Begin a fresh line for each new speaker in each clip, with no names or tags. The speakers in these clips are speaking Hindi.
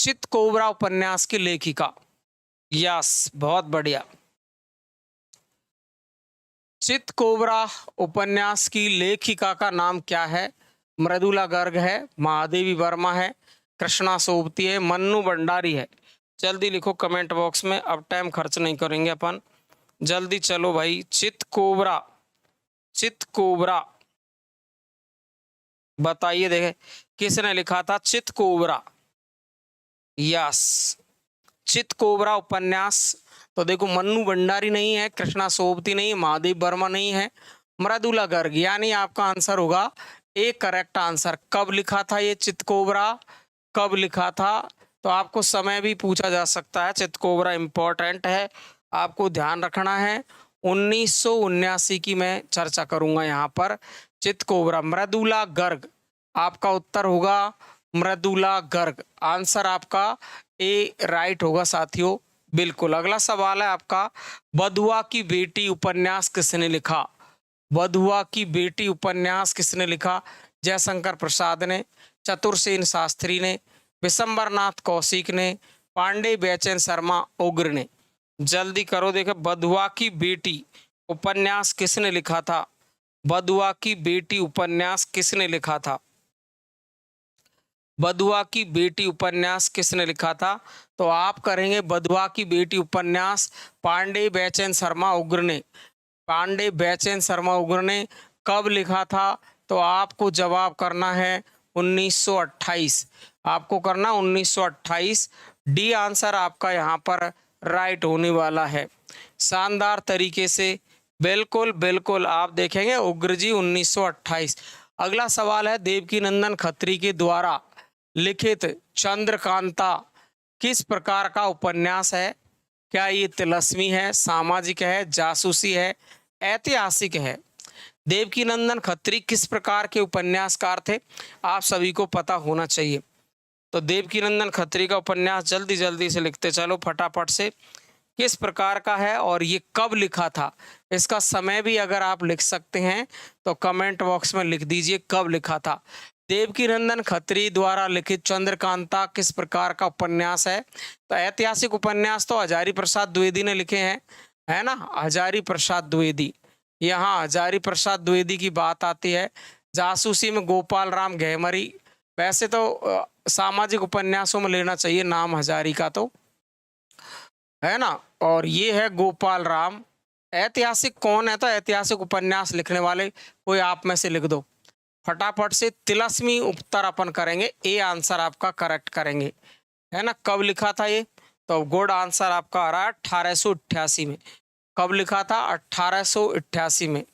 चित कोबरा उपन्यास की लेखिका? यस, बहुत बढ़िया। चित कोबरा उपन्यास की लेखिका का नाम क्या है? मृदुला गर्ग है, महादेवी वर्मा है, कृष्णा सोबती है, मन्नू भंडारी है। जल्दी लिखो कमेंट बॉक्स में, अब टाइम खर्च नहीं करेंगे अपन। जल्दी चलो भाई। चित कोबरा, चित कोबरा बताइए, देखे किसने लिखा था चित कोबरा? यस, चित कोबरा उपन्यास। तो देखो, मन्नू भंडारी नहीं है, कृष्णा सोबती नहीं है, महादेव वर्मा नहीं है, मृदुला गर्ग, यानी आपका आंसर होगा ए करेक्ट आंसर। कब लिखा था ये चित कोबरा? कब लिखा था? तो आपको समय भी पूछा जा सकता है। चित कोबरा इंपॉर्टेंट है, आपको ध्यान रखना है। 1979 की मैं चर्चा करूंगा यहाँ पर। चित कोबरा, मृदुला गर्ग, आपका उत्तर होगा मृदुला गर्ग। आंसर आपका ए राइट होगा साथियों, बिल्कुल। अगला सवाल है आपका, बधुआ की बेटी उपन्यास किसने लिखा? बधुआ की बेटी उपन्यास किसने लिखा? जयशंकर प्रसाद ने, चतुरसेन शास्त्री ने, विशंबरनाथ कौशिक ने, पांडे बेचैन शर्मा उग्र ने। जल्दी करो, देखे बधुआ की बेटी उपन्यास किसने लिखा था? बधुआ की बेटी उपन्यास किसने लिखा था? बधुआ की बेटी उपन्यास किसने लिखा था? तो आप करेंगे बधुआ की बेटी उपन्यास पांडे बेचैन शर्मा उग्र ने। पांडे बेचैन शर्मा उग्र ने कब लिखा था? तो आपको जवाब करना है 1928। आपको करना 1928। डी आंसर आपका यहाँ पर राइट होने वाला है। शानदार तरीके से, बिल्कुल बिल्कुल, आप देखेंगे उग्र जी 1928। अगला सवाल है, देवकीनंदन खत्री के द्वारा लिखित चंद्रकांता किस प्रकार का उपन्यास है? क्या ये तिलस्मी है, सामाजिक है, जासूसी है, ऐतिहासिक है? देवकीनंदन खत्री किस प्रकार के उपन्यासकार थे? आप सभी को पता होना चाहिए। तो देवकीनंदन खत्री का उपन्यास जल्दी जल्दी से लिखते चलो फटाफट से, किस प्रकार का है और ये कब लिखा था? इसका समय भी अगर आप लिख सकते हैं तो कमेंट बॉक्स में लिख दीजिए कब लिखा था। देवकीनंदन खत्री द्वारा लिखित चंद्रकांता किस प्रकार का उपन्यास है? तो ऐतिहासिक उपन्यास तो हजारी प्रसाद द्विवेदी ने लिखे हैं, है ना? हजारी प्रसाद द्विवेदी, यहाँ हजारी प्रसाद द्विवेदी की बात आती है। जासूसी में गोपाल राम घेमरी। वैसे तो सामाजिक उपन्यासों में लेना चाहिए नाम हजारी का, तो है ना। और ये है गोपाल राम। ऐतिहासिक कौन है? तो ऐतिहासिक उपन्यास लिखने वाले कोई आप में से लिख दो फटाफट से। तिलस्मी उत्तर अपन करेंगे, ए आंसर आपका करेक्ट करेंगे, है ना। कब लिखा था ये? तो गुड आंसर आपका आ रहा है 1888 में। कब लिखा था? 1888 में,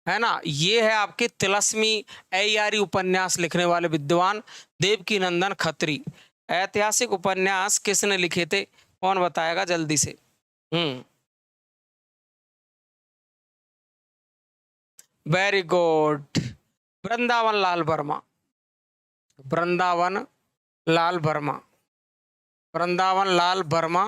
है ना। ये है आपके तिलस्मी ऐयारी उपन्यास लिखने वाले विद्वान देवकीनंदन खत्री। ऐतिहासिक उपन्यास किसने लिखे थे? कौन बताएगा जल्दी से? Very good, Vrindavan Lal Verma. वृंदावन लाल वर्मा, वृंदावन लाल वर्मा,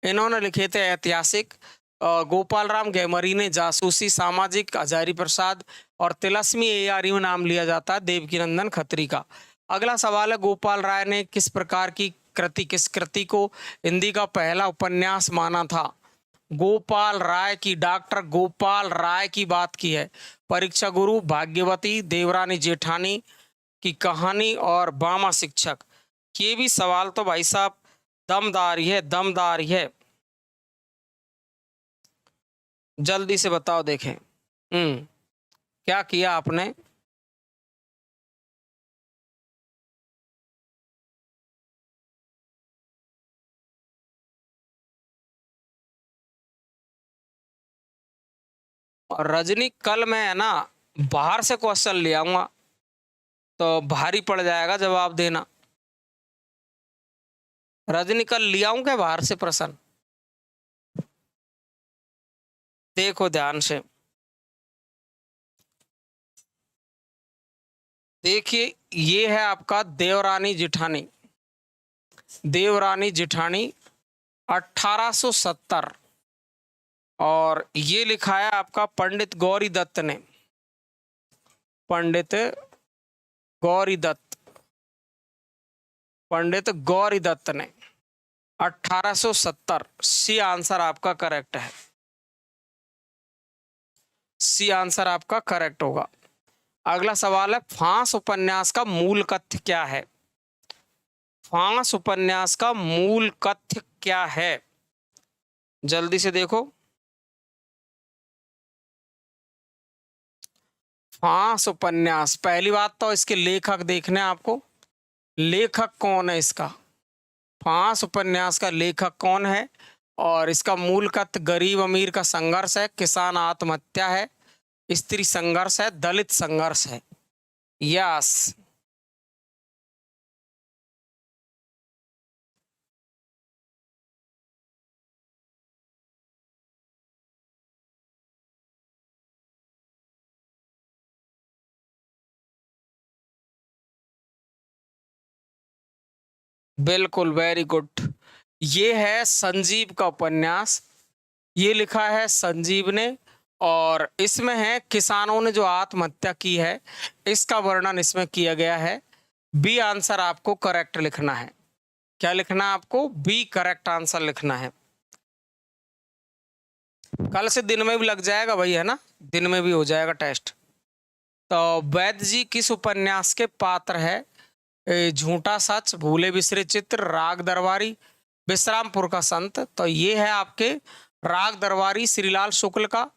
इन्होंने लिखे थे ऐतिहासिक। गोपाल राम घेमरी ने जासूसी, सामाजिक हजारी प्रसाद, और तिलस्मी ऐयारी में नाम लिया जाता है देवकीनंदन खत्री का। अगला सवाल है, गोपाल राय ने किस प्रकार की कृति, किस कृति को हिंदी का पहला उपन्यास माना था? गोपाल राय की, डॉक्टर गोपाल राय की बात की है। परीक्षा गुरु, भाग्यवती, देवरानी जेठानी की कहानी और बामा शिक्षक। ये भी सवाल तो भाई साहब दमदार ही है, दमदार ही है। जल्दी से बताओ, देखें क्या किया आपने? और रजनी, कल मैं है ना बाहर से क्वेश्चन ले आऊंगा, तो भारी पड़ जाएगा जवाब देना। रजनी, कल ले आऊं क्या बाहर से प्रश्न? देखो ध्यान से, देखिए ये है आपका देवरानी जिठानी। देवरानी जिठानी 1870, और ये लिखा है आपका पंडित गौरी दत्त ने। पंडित गौरी दत्त, पंडित गौरी दत्त ने। 1870। सी आंसर आपका करेक्ट है। सी आंसर आपका करेक्ट होगा। अगला सवाल है, फांस उपन्यास का मूल कथ्य क्या है? फांस उपन्यास का मूल कथ्य क्या है? जल्दी से देखो। फांस उपन्यास, पहली बात तो इसके लेखक देखने हैं आपको। लेखक कौन है इसका? फांस उपन्यास का लेखक कौन है? और इसका मूल कथ्य गरीब अमीर का संघर्ष है, किसान आत्महत्या है, स्त्री संघर्ष है, दलित संघर्ष है। यस। बिल्कुल, वेरी गुड। ये है संजीव का उपन्यास। ये लिखा है संजीव ने, और इसमें है किसानों ने जो आत्महत्या की है, इसका वर्णन इसमें किया गया है। बी आंसर आपको करेक्ट लिखना है। क्या लिखना है आपको? बी करेक्ट आंसर लिखना है। कल से दिन में भी लग जाएगा भाई, है ना? दिन में भी हो जाएगा टेस्ट। तो वैद्य जी किस उपन्यास के पात्र है? झूठा सच, भूले बिसरे चित्र, राग दरबारी, विश्रामपुर का संत। तो ये है आपके राग दरबारी श्रीलाल शुक्ल का,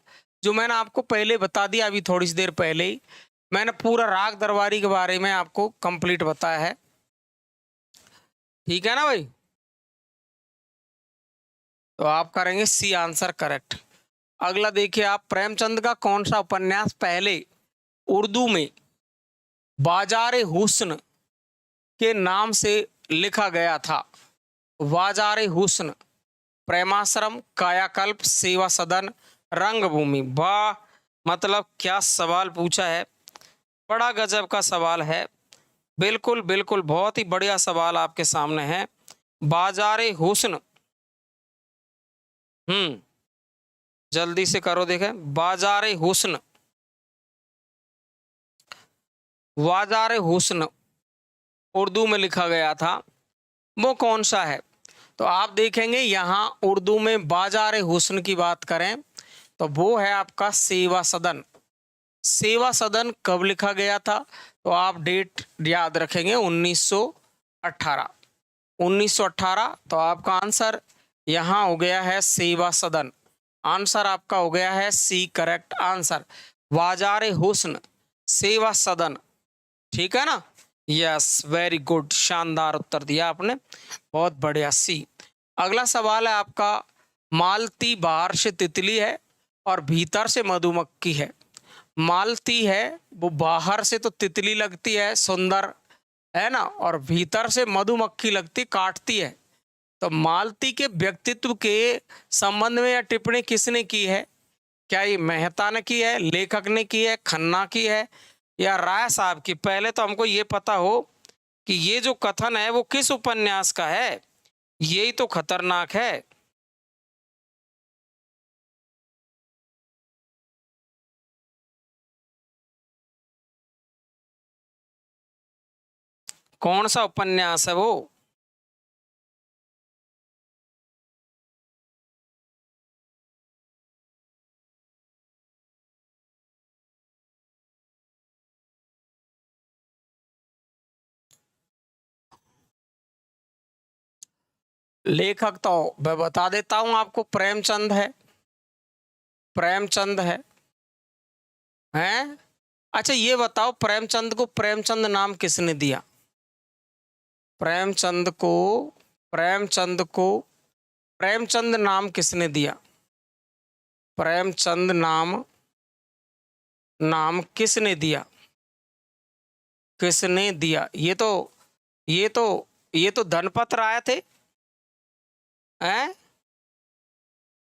जो मैंने आपको पहले बता दिया, अभी थोड़ी सी देर पहले ही मैंने पूरा राग दरबारी के बारे में आपको कंप्लीट बताया है। ठीक है ना भाई? तो आप करेंगे सी आंसर करेक्ट। अगला देखिए आप, प्रेमचंद का कौन सा उपन्यास पहले उर्दू में बाजारे हुस्न के नाम से लिखा गया था? बाजारे हुस्न, प्रेमाश्रम, कायाकल्प, सेवा सदन, रंगभूमि। वाह, मतलब क्या सवाल पूछा है, बड़ा गजब का सवाल है। बिल्कुल बिल्कुल, बहुत ही बढ़िया सवाल आपके सामने है। बाजारे हुस्न, जल्दी से करो, देखें। बाजारे हुस्न, बाजारे हुस्न उर्दू में लिखा गया था, वो कौन सा है? तो आप देखेंगे यहाँ उर्दू में बाजारे हुस्न की बात करें तो वो है आपका सेवा सदन। सेवा सदन कब लिखा गया था? तो आप डेट याद रखेंगे, 1918। 1918। तो आपका आंसर यहाँ हो गया है सेवा सदन। आंसर आपका हो गया है सी करेक्ट आंसर, बाजारे हुस्न, सेवा सदन। ठीक है ना? यस, वेरी गुड, शानदार उत्तर दिया आपने, बहुत बढ़िया, सी। अगला सवाल है आपका, मालती बाहर से तितली है और भीतर से मधुमक्खी है। मालती है वो बाहर से तो तितली लगती है, सुंदर है ना, और भीतर से मधुमक्खी लगती, काटती है। तो मालती के व्यक्तित्व के संबंध में यह टिप्पणी किसने की है? क्या ये मेहता ने की है, लेखक ने की है, खन्ना की है, या राय साहब की? पहले तो हमको ये पता हो कि ये जो कथन है वो किस उपन्यास का है, यही तो खतरनाक है। कौन सा उपन्यास है वो? लेखक तो मैं बता देता हूं आपको, प्रेमचंद है। प्रेमचंद है, हैं? अच्छा ये बताओ, प्रेमचंद को प्रेमचंद नाम किसने दिया? प्रेमचंद को, प्रेमचंद को प्रेमचंद नाम किसने दिया? प्रेमचंद नाम, नाम किसने दिया? किसने दिया? ये तो ये तो धनपत राय थे, हैं?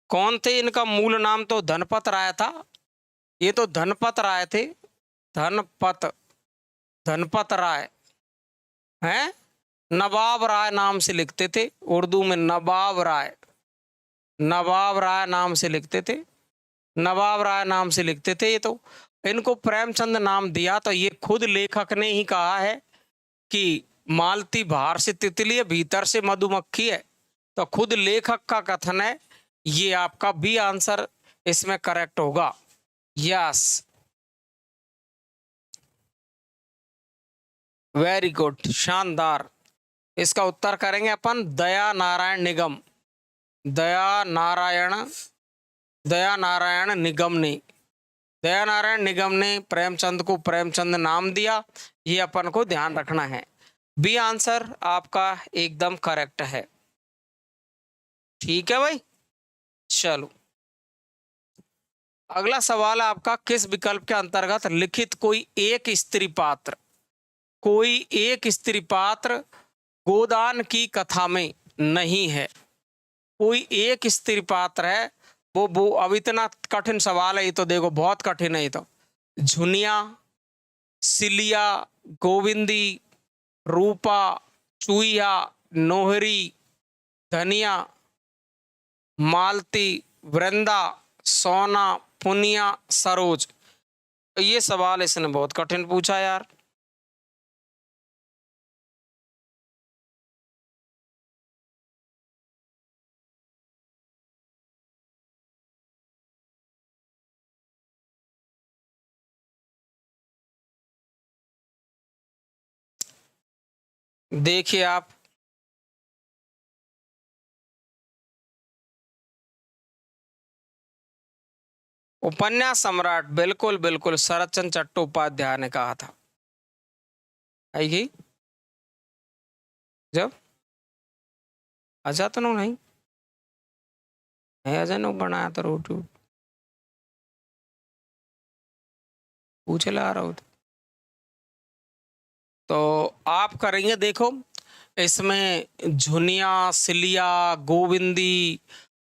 कौन थे? इनका मूल नाम तो धनपत राय था। ये तो धनपत राय थे, धनपत, धनपत राय, हैं? नवाब राय नाम से लिखते थे, उर्दू में नवाब राय, नवाब राय नाम से लिखते थे, नवाब राय नाम से लिखते थे। ये तो इनको प्रेमचंद नाम दिया तो ये खुद लेखक ने ही कहा है कि मालती बाहर से तितली है, भीतर से मधुमक्खी है। तो खुद लेखक का कथन है, ये आपका बी आंसर इसमें करेक्ट होगा। यस, वेरी गुड, शानदार। इसका उत्तर करेंगे अपन दया नारायण निगम, दया नारायण निगम ने, दया नारायण निगम ने प्रेमचंद को प्रेमचंद नाम दिया, ये अपन को ध्यान रखना है। बी आंसर आपका एकदम करेक्ट है। ठीक है भाई, चलो अगला सवाल है आपका, किस विकल्प के अंतर्गत लिखित कोई एक स्त्री पात्र, कोई एक स्त्री पात्र गोदान की कथा में नहीं है। कोई एक स्त्री पात्र है, वो अब इतना कठिन सवाल है ये तो, देखो बहुत कठिन है ये तो। झुनिया, सिलिया, गोविंदी, रूपा, चुईया, नोहरी, धनिया, मालती, वृंदा, सोना, पुनिया, सरोज। ये सवाल इसने बहुत कठिन पूछा यार। देखिए आप, उपन्यास सम्राट, बिल्कुल बिल्कुल शरत चंद्र चट्टोपाध्याय ने कहा था। आएगी जब अजा तो नहीं है, अजय ने बनाया था रोटी पूछे ला रहा हूँ। तो आप करेंगे, देखो इसमें झुनिया, सिलिया, गोविंदी,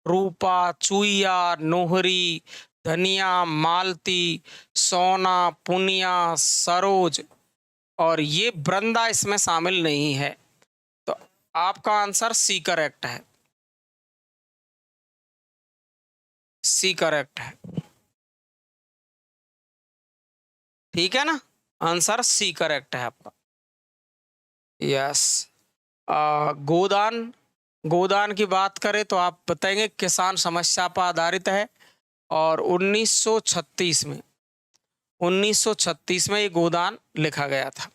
रूपा, चुईया, नोहरी, धनिया, मालती, सोना, पुनिया, सरोज और ये वृंदा इसमें शामिल नहीं है। तो आपका आंसर सी करेक्ट है, सी करेक्ट है। ठीक है ना, आंसर सी करेक्ट है आपका। यस, गोदान, गोदान की बात करें तो आप बताएंगे किसान समस्या पर आधारित है और 1936 में, 1936 में ये गोदान लिखा गया था।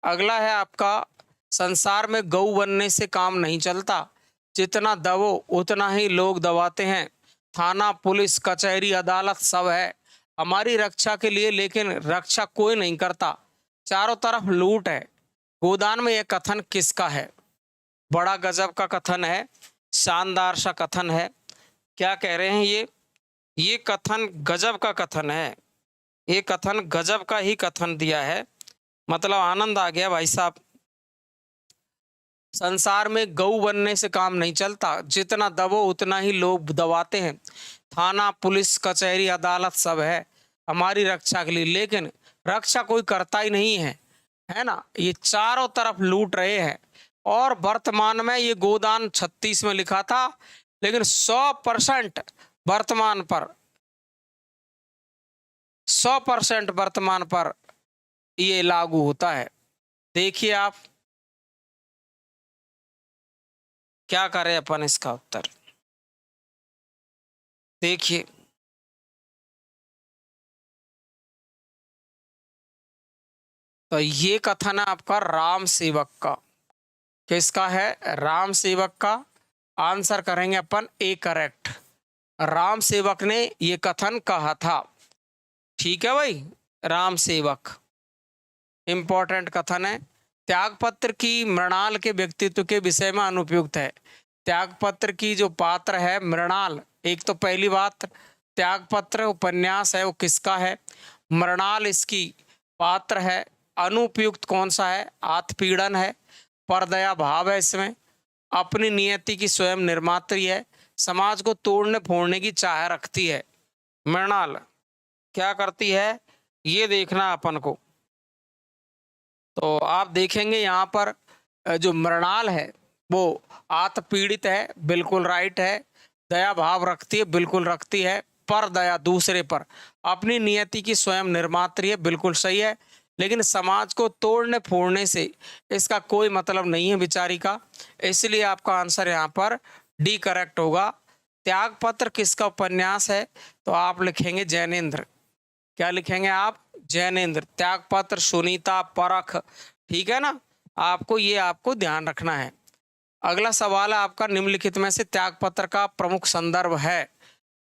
अगला है आपका, संसार में गऊ बनने से काम नहीं चलता, जितना दबो उतना ही लोग दबाते हैं। थाना, पुलिस, कचहरी, अदालत सब है हमारी रक्षा के लिए, लेकिन रक्षा कोई नहीं करता, चारों तरफ लूट है। गोदान में यह कथन किसका है? बड़ा गजब का कथन है, शानदार सा कथन है। क्या कह रहे हैं ये कथन गजब का कथन है, ये कथन गजब का ही कथन दिया है, मतलब आनंद आ गया भाई साहब। संसार में गऊ बनने से काम नहीं चलता, जितना दबो उतना ही लोग दबाते हैं। थाना, पुलिस, कचहरी, अदालत सब है हमारी रक्षा के लिए, लेकिन रक्षा कोई करता ही नहीं है, है ना। ये चारों तरफ लूट रहे हैं। और वर्तमान में ये गोदान 36 में लिखा था, लेकिन 100% वर्तमान पर, 100% वर्तमान पर ये लागू होता है। देखिए आप क्या करें अपन इसका उत्तर, देखिए तो ये कथन है आपका राम सेवक का। किसका है? राम सेवक का। आंसर करेंगे अपन ए करेक्ट, राम सेवक ने ये कथन कहा था। ठीक है भाई, राम सेवक इंपॉर्टेंट कथन है। त्यागपत्र की मृणाल के व्यक्तित्व के विषय में अनुपयुक्त है। त्यागपत्र की जो पात्र है मृणाल, एक तो पहली बात त्यागपत्र उपन्यास है वो किसका है? मृणाल इसकी पात्र है। अनुपयुक्त कौन सा है? आत्मपीड़न है, परदया भाव है इसमें, अपनी नियति की स्वयं निर्मात्री है, समाज को तोड़ने फोड़ने की चाह रखती है। मृणाल क्या करती है ये देखना अपन को। तो आप देखेंगे यहाँ पर जो मृणाल है वो आत्मपीड़ित है, बिल्कुल राइट है। दया भाव रखती है, बिल्कुल रखती है। पर दया दूसरे पर, अपनी नियति की स्वयं निर्मात्री है, बिल्कुल सही है। लेकिन समाज को तोड़ने फोड़ने से इसका कोई मतलब नहीं है बेचारी का। इसलिए आपका आंसर यहाँ पर डी करेक्ट होगा। त्यागपत्र किसका उपन्यास है? तो आप लिखेंगे जैनेन्द्र। क्या लिखेंगे आप? जैनेन्द्र। त्यागपत्र, सुनीता, परख, ठीक है ना। आपको ध्यान रखना है। अगला सवाल है आपका, निम्नलिखित में से त्यागपत्र का प्रमुख संदर्भ है।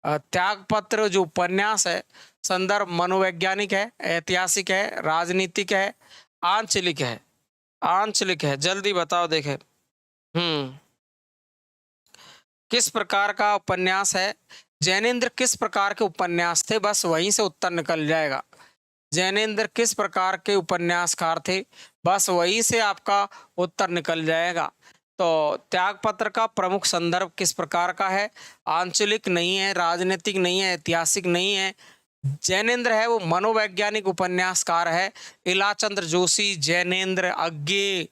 त्यागपत्र जो उपन्यास है, संदर्भ मनोवैज्ञानिक है, ऐतिहासिक है, राजनीतिक है, आंचलिक है। आंचलिक है, जल्दी बताओ देखें। किस प्रकार का उपन्यास है? जैनेन्द्र किस प्रकार के उपन्यास थे? बस वहीं से उत्तर निकल जाएगा। जैनेन्द्र किस प्रकार के उपन्यासकार थे? बस वहीं से आपका उत्तर निकल जाएगा। तो त्यागपत्र का प्रमुख संदर्भ किस प्रकार का है? आंचलिक नहीं है, राजनीतिक नहीं है, ऐतिहासिक नहीं है। जैनेन्द्र है वो मनोवैज्ञानिक उपन्यासकार है। इलाचंद्र जोशी, जैनेन्द्र, अज्ञे,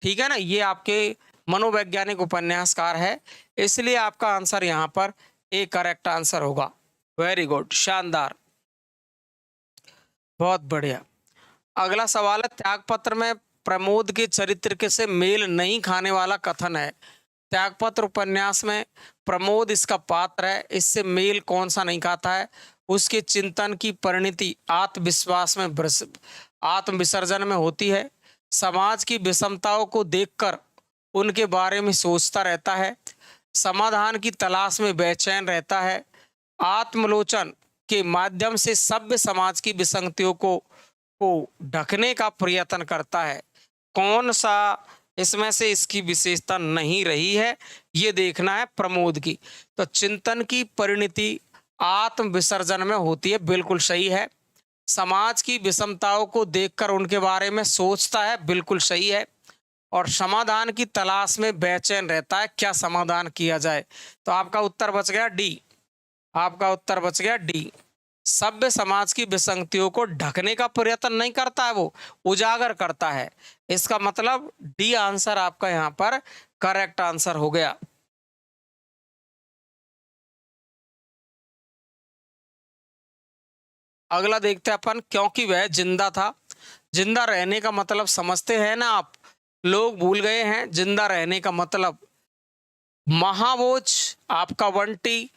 ठीक है ना, ये आपके मनोवैज्ञानिक उपन्यासकार है। इसलिए आपका आंसर यहाँ पर ए करेक्ट आंसर होगा। वेरी गुड, शानदार, बहुत बढ़िया। अगला सवाल है, त्यागपत्र में प्रमोद के चरित्र के से मेल नहीं खाने वाला कथन है। त्यागपत्र उपन्यास में प्रमोद इसका पात्र है, इससे मेल कौन सा नहीं खाता है? उसके चिंतन की परिणति आत्मविश्वास में आत्मविसर्जन में होती है। समाज की विषमताओं को देखकर उनके बारे में सोचता रहता है। समाधान की तलाश में बेचैन रहता है। आत्मलोचन के माध्यम से सभ्य समाज की विसंगतियों को ढकने का प्रयत्न करता है। कौन सा इसमें से इसकी विशेषता नहीं रही है, ये देखना है प्रमोद की। तो चिंतन की परिणति आत्म विसर्जन में होती है, बिल्कुल सही है। समाज की विषमताओं को देखकर उनके बारे में सोचता है, बिल्कुल सही है। और समाधान की तलाश में बेचैन रहता है, क्या समाधान किया जाए। तो आपका उत्तर बच गया डी। आपका उत्तर बच गया डी। सभ्य समाज की विसंगतियों को ढकने का प्रयत्न नहीं करता है, वो उजागर करता है। इसका मतलब डी आंसर आपका यहाँ पर करेक्ट आंसर हो गया। अगला देखते हैं अपन, क्योंकि वह जिंदा था। जिंदा रहने का मतलब समझते हैं ना आप? लोग भूल गए हैं जिंदा रहने का मतलब। महाबोझ आपका बंटी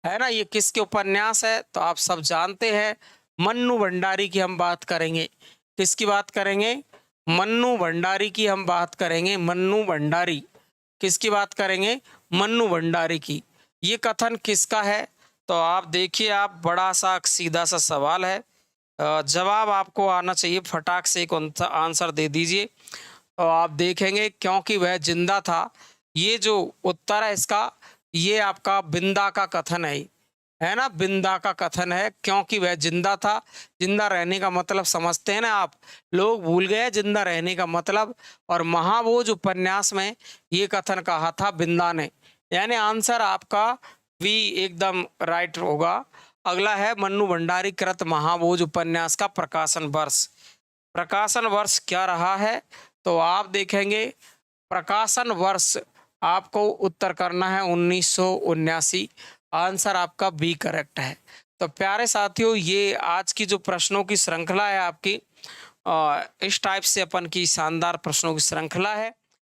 है ना, ये किसके उपन्यास है? तो आप सब जानते हैं, मन्नू भंडारी की हम बात करेंगे। किसकी बात करेंगे? मन्नू भंडारी की हम बात करेंगे। मन्नू भंडारी, किसकी बात करेंगे? मन्नू भंडारी की। ये कथन किसका है? तो आप देखिए, आप बड़ा सा सीधा सा सवाल है, जवाब आपको आना चाहिए, फटाक से एक आंसर दे दीजिए। तो आप देखेंगे, क्योंकि वह जिंदा था, ये जो उत्तर है इसका, ये आपका बिंदा का कथन है ना, बिंदा का कथन है। क्योंकि वह जिंदा था, जिंदा रहने का मतलब समझते हैं ना आप? लोग भूल गए जिंदा रहने का मतलब। और महाबोझ उपन्यास में ये कथन कहा था बिंदा ने, यानी आंसर आपका वी एकदम राइट होगा। अगला है, मन्नू भंडारी कृत महाबोझ उपन्यास का प्रकाशन वर्ष। प्रकाशन वर्ष क्या रहा है? तो आप देखेंगे, प्रकाशन वर्ष आपको उत्तर करना है 1979। आंसर आपका बी करेक्ट है। तो प्यारे साथियों, ये आज की जो प्रश्नों की श्रृंखला है आपकी, इस टाइप से अपन की शानदार प्रश्नों की श्रृंखला है।